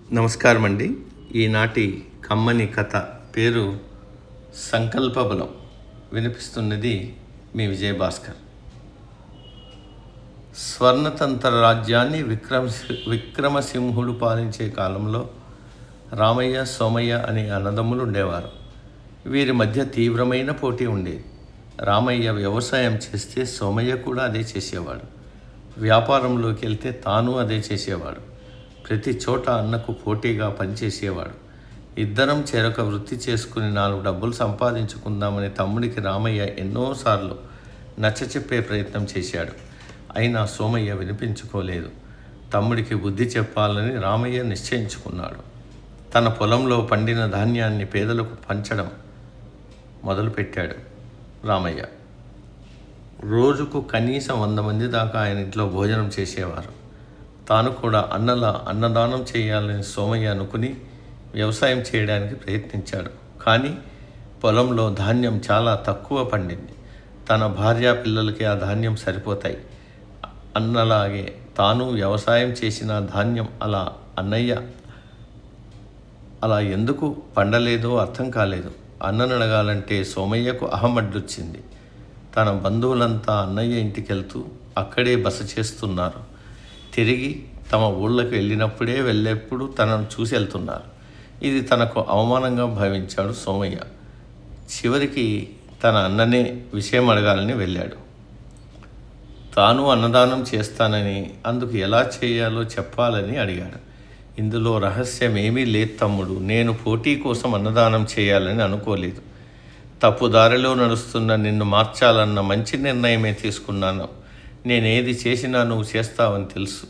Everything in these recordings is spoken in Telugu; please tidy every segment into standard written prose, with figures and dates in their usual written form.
నమస్కారం అండి. ఈనాటి కమ్మని కథ పేరు సంకల్పబలం. వినిపిస్తున్నది మీ విజయభాస్కర్. స్వర్ణతంత్ర రాజ్యాన్ని విక్రమసింహుడు పాలించే కాలంలో రామయ్య, సోమయ్య అనే అన్నదమ్ములు ఉండేవారు. వీరి మధ్య తీవ్రమైన పోటీ ఉండేది. రామయ్య వ్యవసాయం చేస్తే సోమయ్య కూడా అదే చేసేవాడు. వ్యాపారంలోకి వెళ్తే తాను అదే చేసేవాడు. ప్రతి చోట అన్నకు పోటీగా పనిచేసేవాడు. ఇద్దరం చెరొక వృత్తి చేసుకుని 4 డబ్బులు సంపాదించుకుందామని తమ్ముడికి రామయ్య ఎన్నోసార్లు నచ్చచెప్పే ప్రయత్నం చేశాడు. అయినా సోమయ్య వినిపించుకోలేదు. తమ్ముడికి బుద్ధి చెప్పాలని రామయ్య నిశ్చయించుకున్నాడు. తన పొలంలో పండిన ధాన్యాన్ని పేదలకు పంచడం మొదలుపెట్టాడు రామయ్య. రోజుకు కనీసం 100 మంది దాకా ఆయన ఇంట్లో భోజనం చేసేవారు. తాను కూడా అన్నదానం చేయాలని సోమయ్య అనుకుని వ్యవసాయం చేయడానికి ప్రయత్నించాడు. కానీ పొలంలో ధాన్యం చాలా తక్కువ పండింది. తన భార్య పిల్లలకి ఆ ధాన్యం సరిపోతాయి. అన్నలాగే తాను వ్యవసాయం చేసిన ధాన్యం అన్నయ్య అలా ఎందుకు పండలేదో అర్థం కాలేదు. అన్నను అడగాలంటే సోమయ్యకు అహమడ్డొచ్చింది. తన బంధువులంతా అన్నయ్య ఇంటికి వెళ్తూ అక్కడే బస చేస్తున్నారు. తిరిగి తమ ఊళ్ళకి వెళ్ళేప్పుడు తనను చూసి వెళ్తున్నారు. ఇది తనకు అవమానంగా భావించాడు సోమయ్య. చివరికి తన అన్ననే విషయం అడగాలని వెళ్ళాడు. తాను అన్నదానం చేస్తానని, అందుకు ఎలా చేయాలో చెప్పాలని అడిగాడు. ఇందులో రహస్యం ఏమీ లేదు తమ్ముడు. నేను పోటీ కోసం అన్నదానం చేయాలని అనుకోలేదు. తప్పుదారిలో నడుస్తున్న నిన్ను మార్చాలన్న మంచి నిర్ణయమే తీసుకున్నాను. నేనేది చేసినా నువ్వు చేస్తావని తెలుసు.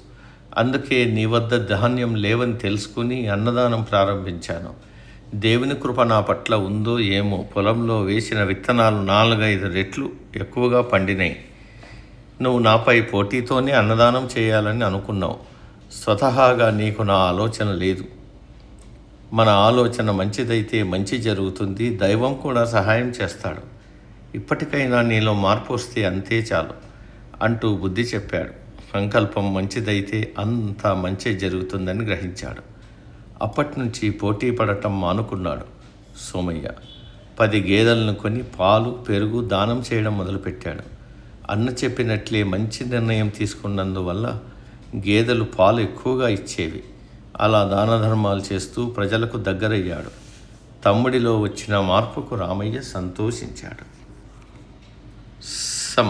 అందుకే నీ వద్ద ధాన్యం లేవని తెలుసుకుని అన్నదానం ప్రారంభించాను. దేవుని కృప నా పట్ల ఉందో ఏమో, పొలంలో వేసిన విత్తనాలు 4-5 రెట్లు ఎక్కువగా పండినాయి. నువ్వు నాపై పోటీతోనే అన్నదానం చేయాలని అనుకున్నావు. స్వతహాగా నీకు నా ఆలోచన లేదు. మన ఆలోచన మంచిదైతే మంచి జరుగుతుంది. దైవం కూడా సహాయం చేస్తాడు. ఇప్పటికైనా నీలో మార్పు వస్తే అంతే చాలు అంటూ బుద్ధి చెప్పాడు. సంకల్పం మంచిదైతే అంతా మంచి జరుగుతుందని గ్రహించాడు. అప్పటి నుంచి పోటీ పడటం మానుకున్నాడు సోమయ్య. 10 గేదెలను కొని పాలు, పెరుగు దానం చేయడం మొదలుపెట్టాడు. అన్న చెప్పినట్లే మంచి నిర్ణయం తీసుకున్నందువల్ల గేదెలు పాలు ఎక్కువగా ఇచ్చేవి. అలా దాన ధర్మాలు చేస్తూ ప్రజలకు దగ్గరయ్యాడు. తమ్ముడిలో వచ్చిన మార్పుకు రామయ్య సంతోషించాడు. సమ